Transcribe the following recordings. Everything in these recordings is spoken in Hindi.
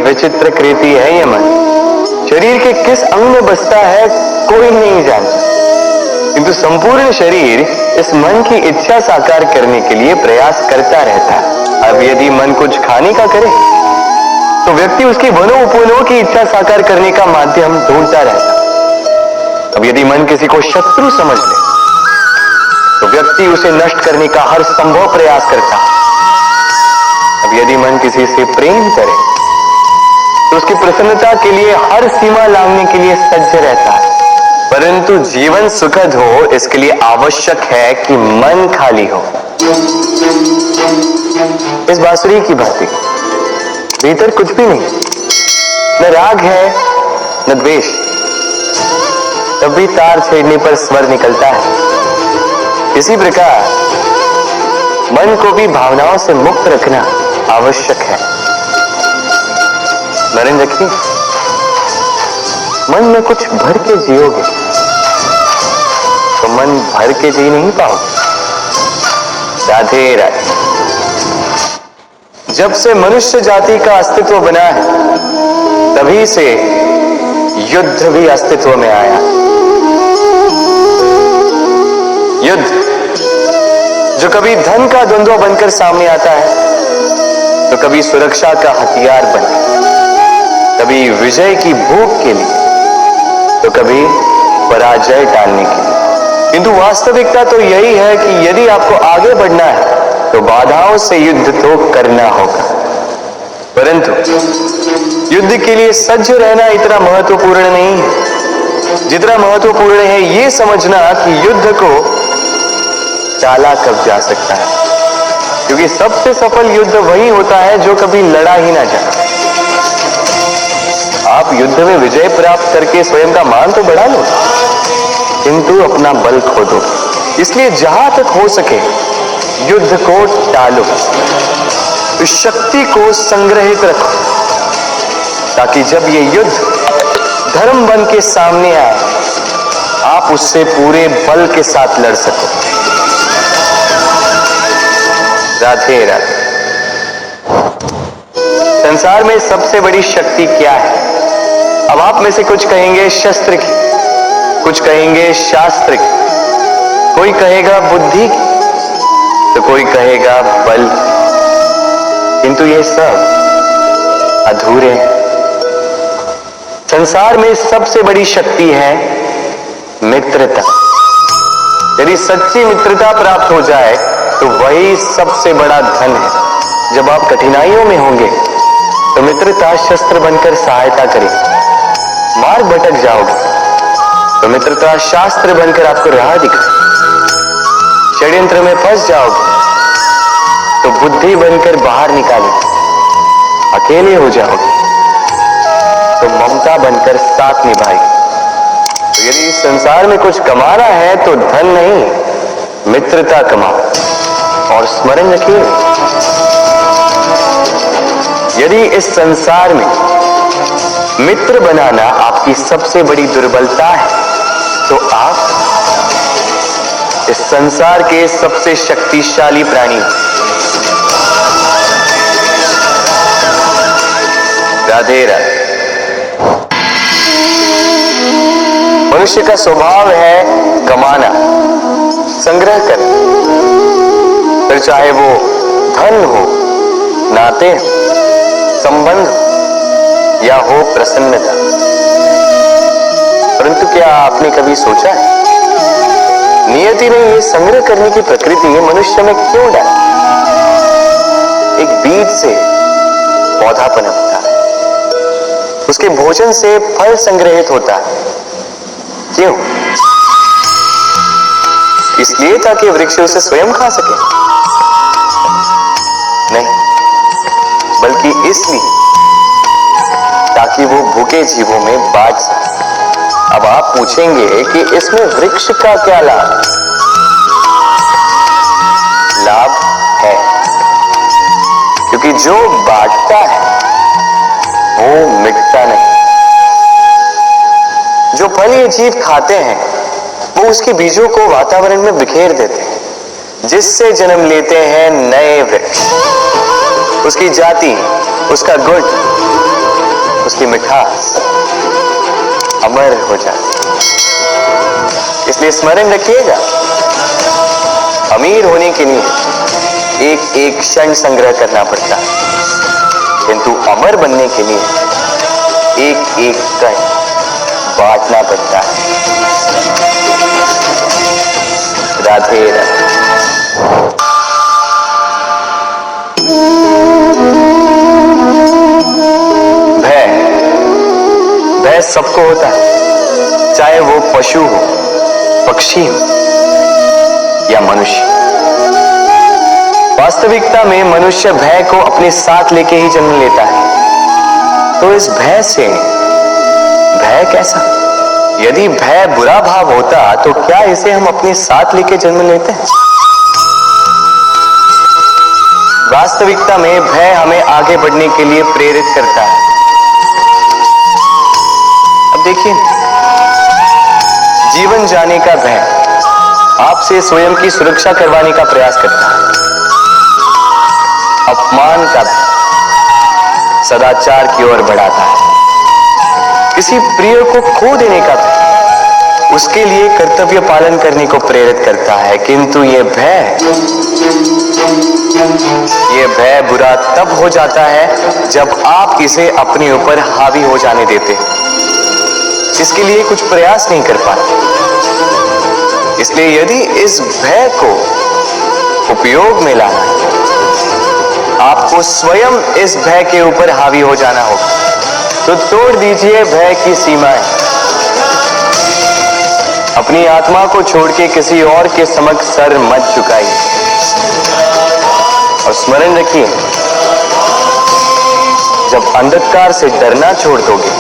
विचित्र कृति है ये मन। शरीर के किस अंग में बसता है कोई नहीं जानता, किंतु संपूर्ण शरीर इस मन की इच्छा साकार करने के लिए प्रयास करता रहता है। अब यदि मन कुछ खाने का करे तो व्यक्ति उसकी मनोपुनों की इच्छा साकार करने का माध्यम ढूंढता रहता है। अब यदि मन किसी को शत्रु समझ ले तो व्यक्ति उसे नष्ट करने का हर संभव प्रयास करता है। अब यदि मन किसी से प्रेम करे तो उसकी प्रसन्नता के लिए हर सीमा लांघने के लिए सज्ज रहता है। परंतु जीवन सुखद हो इसके लिए आवश्यक है कि मन खाली हो। इस बांसुरी की भांति भीतर कुछ भी नहीं, न राग है न द्वेष, तब भी तार छेड़ने पर स्वर निकलता है। इसी प्रकार मन को भी भावनाओं से मुक्त रखना आवश्यक है। स्मरण रखिए, मन में कुछ भर के जियोगे तो मन भर के जी नहीं पाओगे। राधे राधे। जब से मनुष्य जाति का अस्तित्व बना है तभी से युद्ध भी अस्तित्व में आया। युद्ध जो कभी धन का द्वंद्व बनकर सामने आता है तो कभी सुरक्षा का हथियार बनकर, कभी विजय की भूख के लिए तो कभी पराजय टालने के लिए। किंतु वास्तविकता तो यही है कि यदि आपको आगे बढ़ना है तो बाधाओं से युद्ध तो करना होगा। परंतु युद्ध के लिए सज्ज रहना इतना महत्वपूर्ण नहीं है जितना महत्वपूर्ण है ये समझना कि युद्ध को टाला कब जा सकता है। क्योंकि सबसे सफल युद्ध वही होता है जो कभी लड़ा ही ना जाए। आप युद्ध में विजय प्राप्त करके स्वयं का मान तो बढ़ा लो, किंतु अपना बल खो दो। इसलिए जहां तक हो सके युद्ध को टालो, इस शक्ति को संग्रहित रखो, ताकि जब ये युद्ध धर्म बन के सामने आए आप उससे पूरे बल के साथ लड़ सको। राधे राधे। संसार में सबसे बड़ी शक्ति क्या है? अब आप में से कुछ कहेंगे शस्त्र की, कुछ कहेंगे शास्त्र की, कोई कहेगा बुद्धि की, तो कोई कहेगा बल। किंतु ये सब अधूरे हैं। संसार में सबसे बड़ी शक्ति है मित्रता। यदि सच्ची मित्रता प्राप्त हो जाए तो वही सबसे बड़ा धन है। जब आप कठिनाइयों में होंगे तो मित्रता शस्त्र बनकर सहायता करेगी। मार्ग भटक जाओगे तो मित्रता शास्त्र बनकर आपको राह दिखाए। षड्यंत्र में फंस जाओगे तो बुद्धि बनकर बाहर निकालेगी। अकेले हो जाओगे तो ममता बनकर साथ निभाएगी। तो यदि इस संसार में कुछ कमाना है तो धन नहीं, मित्रता कमाओ। और स्मरण रखिए, यदि इस संसार में मित्र बनाना आपकी सबसे बड़ी दुर्बलता है तो आप इस संसार के सबसे शक्तिशाली प्राणी हैं। राधे राधे। मनुष्य का स्वभाव है कमाना, संग्रह करना, फिर चाहे वो धन हो, नाते हो, संबंध या हो प्रसन्नता। परंतु क्या आपने कभी सोचा है नियति ने ये संग्रह करने की प्रकृति मनुष्य में क्यों डाली? एक बीज से पौधा पनपता है, उसके भोजन से फल संग्रहित होता है। क्यों? इसलिए ताकि वृक्ष उसे स्वयं खा सके? नहीं, बल्कि इसलिए ताकि वो भूखे जीवों में बांट सके। अब आप पूछेंगे कि इसमें वृक्ष का क्या लाभ? लाभ है, क्योंकि जो बांटता है वो मिटता नहीं। जो फल ये जीव खाते हैं वो उसके बीजों को वातावरण में बिखेर देते हैं, जिससे जन्म लेते हैं नए वृक्ष। उसकी जाति, उसका गुण उसकी मिठास अमर हो जाती। इसलिए स्मरण रखिएगा, अमीर होने के लिए एक एक क्षण संग्रह करना पड़ता है, किंतु अमर बनने के लिए एक एक कण बांटना पड़ता है। राधे राधे। भय सबको होता है, चाहे वो पशु हो, पक्षी हो या मनुष्य। वास्तविकता में मनुष्य भय को अपने साथ लेके ही जन्म लेता है। तो इस भय से भय कैसा? यदि भय बुरा भाव होता तो क्या इसे हम अपने साथ लेके जन्म लेते हैं? वास्तविकता में भय हमें आगे बढ़ने के लिए प्रेरित करता है। अब देखिए, जीवन जाने का भय आपसे स्वयं की सुरक्षा करवाने का प्रयास करता है। अपमान का भय सदाचार की ओर बढ़ाता है। किसी प्रिय को खो देने का भय उसके लिए कर्तव्य पालन करने को प्रेरित करता है। किंतु यह भय बुरा तब हो जाता है जब आप इसे अपने ऊपर हावी हो जाने देते हैं, इसके लिए कुछ प्रयास नहीं कर पाते। इसलिए यदि इस भय को उपयोग में लाना है, आपको स्वयं इस भय के ऊपर हावी हो जाना होगा। तो तोड़ दीजिए भय की सीमाएं। अपनी आत्मा को छोड़ के किसी और के समक्ष सर मत झुकाइए और स्मरण रखिए, जब अंधकार से डरना छोड़ दोगे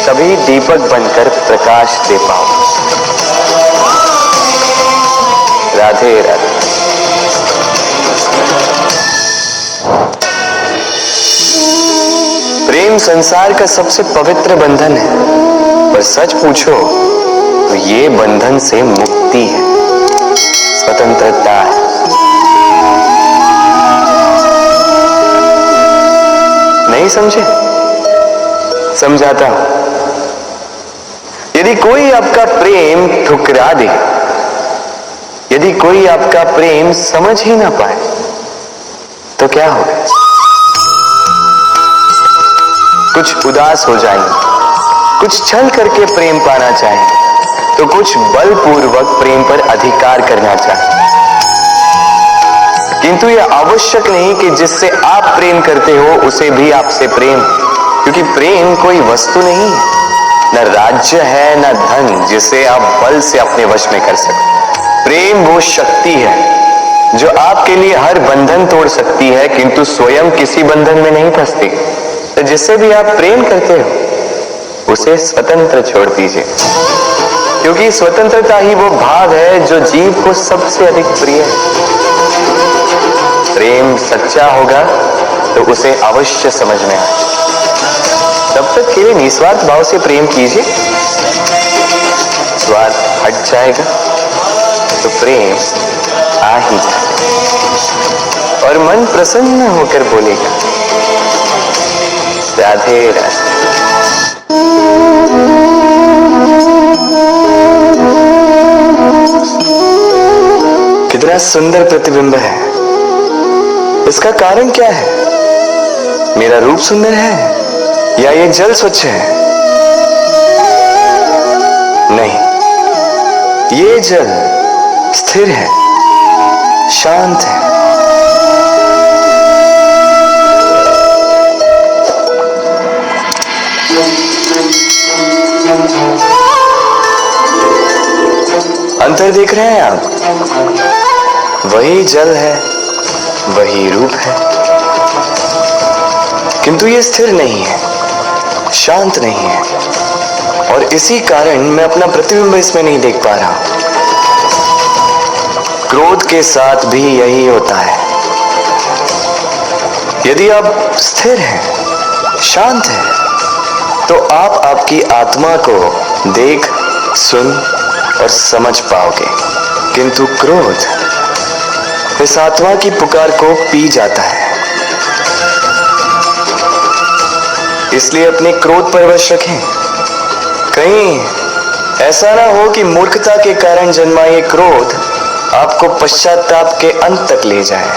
तभी दीपक बनकर प्रकाश दे पाओगे। राधे राधे। प्रेम संसार का सबसे पवित्र बंधन है, पर सच पूछो तो ये बंधन से मुक्ति है, स्वतंत्रता है। नहीं समझे? समझाता हूं। यदि कोई आपका प्रेम ठुकरा दे, यदि कोई आपका प्रेम समझ ही ना पाए, तो क्या होगा? कुछ उदास हो जाएंगे, कुछ छल करके प्रेम पाना चाहें, तो कुछ बलपूर्वक प्रेम पर अधिकार करना चाहें। किंतु यह आवश्यक नहीं कि जिससे आप प्रेम करते हो उसे भी आपसे प्रेम, क्योंकि प्रेम कोई वस्तु नहीं है, न राज्य है न धन जिसे आप बल से अपने वश में कर सकते। प्रेम वो शक्ति है जो आपके लिए हर बंधन तोड़ सकती है, किंतु स्वयं किसी बंधन में नहीं फंसती। तो जिससे भी आप प्रेम करते हो उसे स्वतंत्र छोड़ दीजिए, क्योंकि स्वतंत्रता ही वो भाव है जो जीव को सबसे अधिक प्रिय है। प्रेम सच्चा होगा तो उसे अवश्य समझ में आए। तब तक के लिए निस्वार्थ भाव से प्रेम कीजिए, स्वार्थ हट जाएगा तो प्रेम आ ही जाएगा और मन प्रसन्न होकर बोलेगा, राधे राधे। कितना सुंदर प्रतिबिंब है। इसका कारण क्या है? मेरा रूप सुंदर है या ये जल स्वच्छ है? नहीं, ये जल स्थिर है, शांत है। अंतर देख रहे हैं आप? वही जल है, वही रूप है, किंतु ये स्थिर नहीं है, शांत नहीं है, और इसी कारण मैं अपना प्रतिबिंब इसमें नहीं देख पा रहा। क्रोध के साथ भी यही होता है। यदि आप स्थिर हैं, शांत हैं, तो आप आपकी आत्मा को देख, सुन और समझ पाओगे, किंतु क्रोध इस आत्मा की पुकार को पी जाता है। इसलिए अपने क्रोध पर वश रखें। कहीं ऐसा ना हो कि मूर्खता के कारण जन्मा ये क्रोध आपको पश्चाताप के अंत तक ले जाए।